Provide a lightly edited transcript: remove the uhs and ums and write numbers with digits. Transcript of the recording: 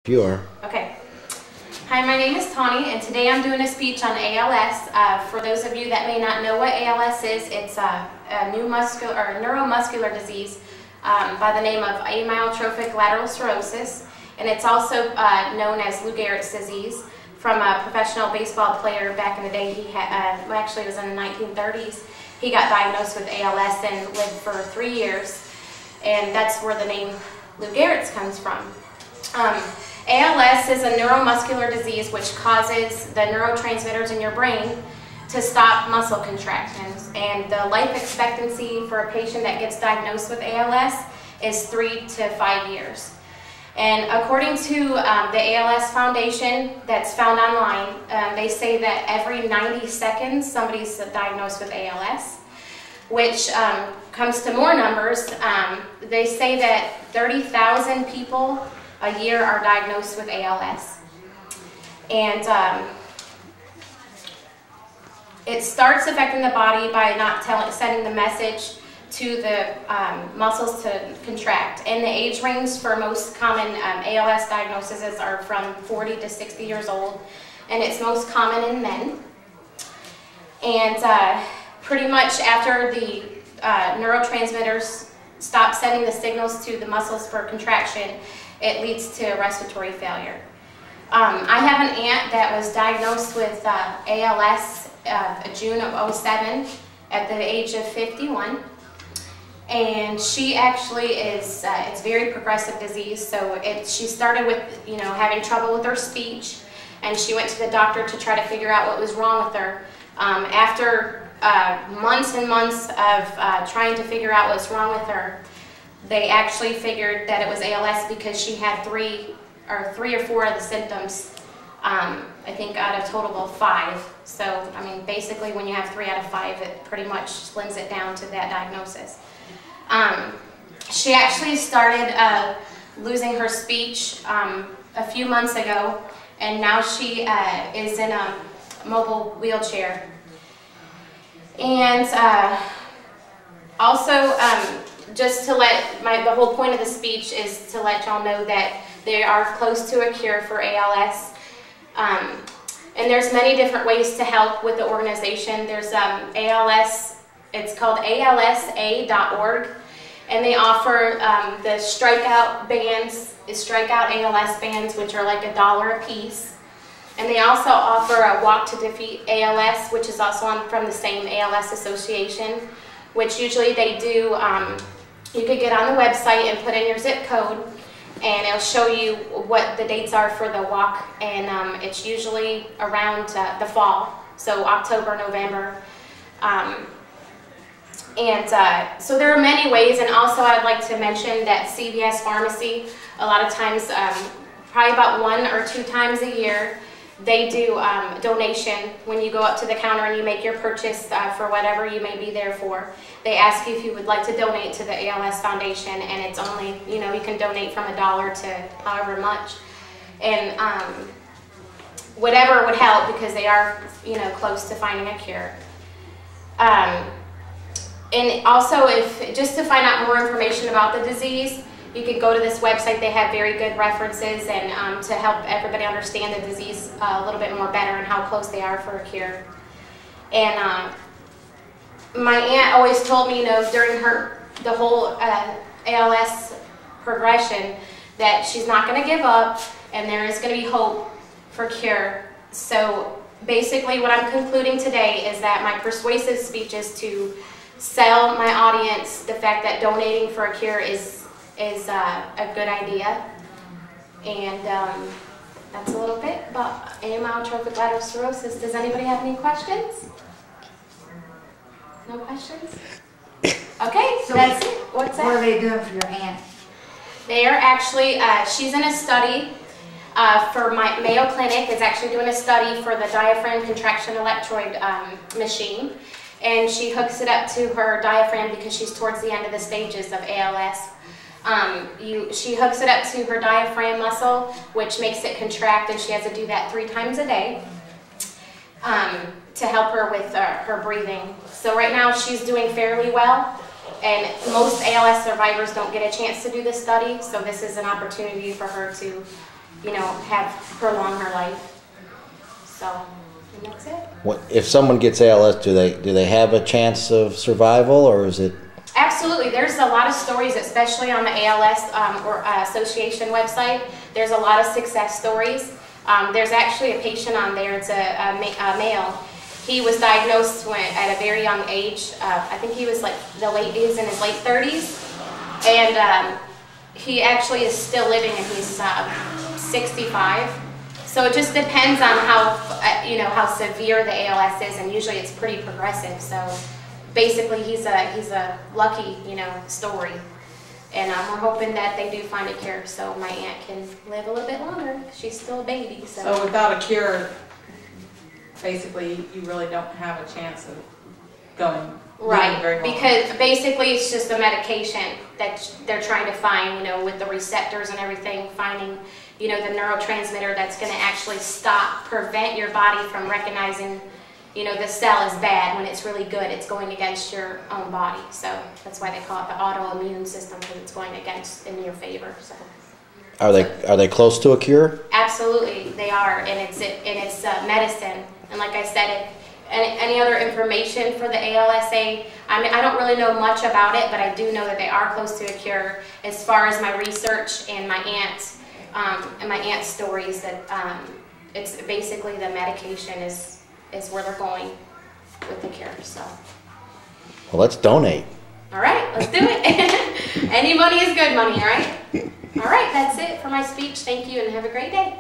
You are. Okay. Hi, my name is Tawny, and today I'm doing a speech on ALS. For those of you that may not know what ALS is, it's a neuromuscular disease by the name of amyotrophic lateral sclerosis, and it's also known as Lou Gehrig's disease. From a professional baseball player back in the day, he had, well, actually it was in the 1930s, he got diagnosed with ALS and lived for 3 years, and that's where the name Lou Gehrig's comes from. ALS is a neuromuscular disease which causes the neurotransmitters in your brain to stop muscle contractions, and the life expectancy for a patient that gets diagnosed with ALS is 3 to 5 years. And according to the ALS Foundation that's found online, they say that every 90 seconds somebody's diagnosed with ALS, which comes to more numbers. They say that 30,000 people a year are diagnosed with ALS. And it starts affecting the body by not sending the message to the muscles to contract. And the age range for most common ALS diagnoses are from 40 to 60 years old, and it's most common in men. And pretty much after the neurotransmitters stop sending the signals to the muscles for contraction, it leads to respiratory failure. I have an aunt that was diagnosed with ALS June of '07 at the age of 51. And she actually is, it's very progressive disease, so she started with, having trouble with her speech, and she went to the doctor to try to figure out what was wrong with her. After months and months of trying to figure out what's wrong with her, they actually figured that it was ALS because she had three or four of the symptoms, I think out of a total of 5. So, I mean, basically when you have 3 out of 5, it pretty much slims it down to that diagnosis. She actually started losing her speech a few months ago, and now she is in a mobile wheelchair. And also, just to the whole point of the speech is to let y'all know that they are close to a cure for ALS. And there's many different ways to help with the organization. There's ALS, it's called alsa.org, and they offer the strikeout bands, strikeout ALS bands, which are like $1 a piece. And they also offer a Walk to Defeat ALS, which is also from the same ALS association, which usually they do, you could get on the website and put in your zip code, and it'll show you what the dates are for the walk, and it's usually around the fall, so October, November. So there are many ways, and also I'd like to mention that CVS Pharmacy, a lot of times, probably about 1 or 2 times a year, they do donation when you go up to the counter and you make your purchase for whatever you may be there for. They ask you if you would like to donate to the ALS Foundation, and it's only, you can donate from $1 to however much. And whatever would help, because they are, close to finding a cure. And also, just to find out more information about the disease, you could go to this website. They have very good references, and to help everybody understand the disease a little bit more better and how close they are for a cure. And my aunt always told me, during the whole ALS progression, that she's not going to give up, and there is going to be hope for cure. So basically, what I'm concluding today is that my persuasive speech is to sell my audience the fact that donating for a cure is a good idea. And that's a little bit about amyotrophic lateral sclerosis. Does anybody have any questions? No questions? Okay, so that's it. What's that? What are they doing for your aunt? They are actually, she's in a study for my Mayo Clinic is actually doing a study for the diaphragm contraction electrode machine. And she hooks it up to her diaphragm because she's towards the end of the stages of ALS. She hooks it up to her diaphragm muscle, which makes it contract, and she has to do that 3 times a day to help her with her breathing. So right now she's doing fairly well, and most ALS survivors don't get a chance to do this study, so this is an opportunity for her to you know, prolong her life. So, and that's it. What, if someone gets ALS, do they have a chance of survival, or is it? Absolutely. There's a lot of stories, especially on the ALS Association website. There's a lot of success stories. There's actually a patient on there. It's a male. He was diagnosed at a very young age. I think he was he was in his late 30s, and he actually is still living, and he's 65. So it just depends on how severe the ALS is, and usually it's pretty progressive. So basically, he's a lucky story, and we're hoping that they do find a cure so my aunt can live a little bit longer. She's still a baby. So without a cure, basically, you really don't have a chance of going right, very long. Because basically it's just a medication that they're trying to find, with the receptors and everything, finding, the neurotransmitter that's going to actually prevent your body from recognizing, the cell is bad when it's really good. It's going against your own body. So that's why they call it the autoimmune system, because it's going in your favor. So. Are they close to a cure? Absolutely, they are, and it's medicine. And like I said, any other information for the ALSA, I don't really know much about it, but I do know that they are close to a cure. As far as my research and my aunt's stories, that it's basically the medication is where they're going with the cure. So. Well, let's donate. All right, let's do it. Any money is good money, all right? All right, that's it for my speech. Thank you, and have a great day.